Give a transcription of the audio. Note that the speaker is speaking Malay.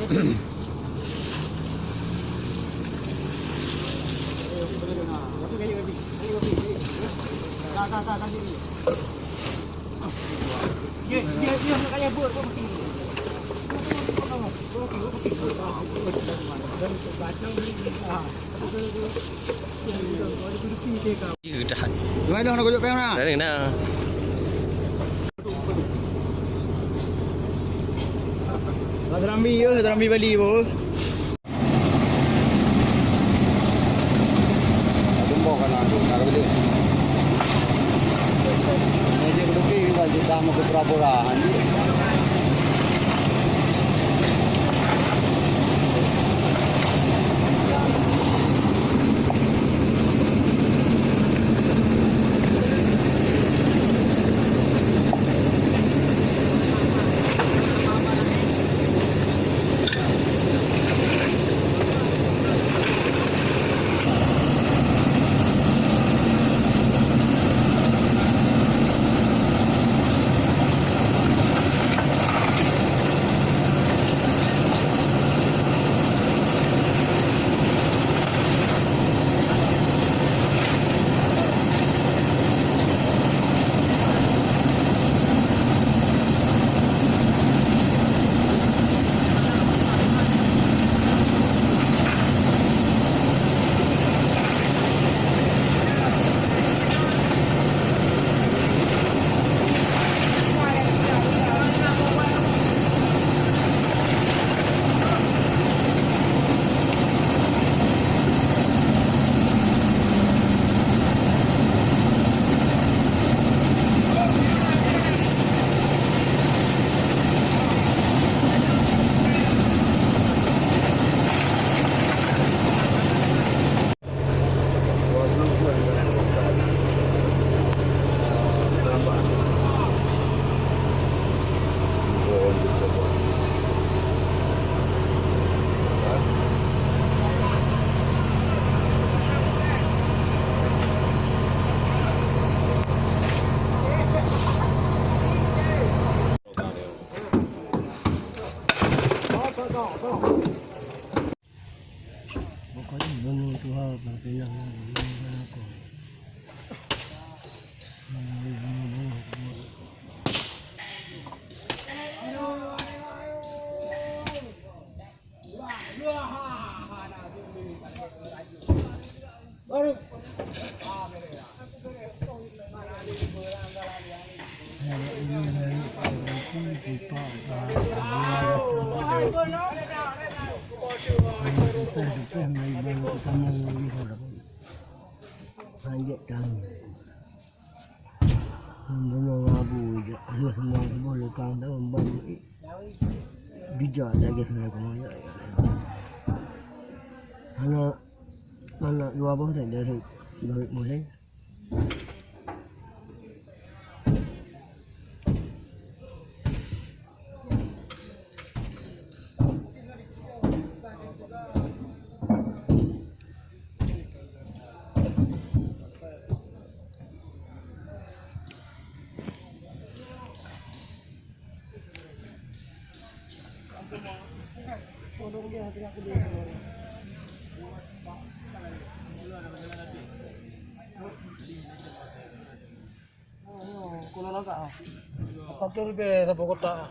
Gimana dong nak kujut payung nak? Dari mana? Terambi Bali pun. Tumbuk kan aku nak beli. Ini je pergi baju tamu ke Pura-Pura ni. Pokoknya benar Tuhan berbilang dengan aku. Panjat kami. Memang abu je. Dia semua boleh kau dah membantu. Bijak lagi sebenarnya kau. Anak dua abang tak ada duit boleh. Kulo lang ka. Pagturbe sa Bogota. Nah.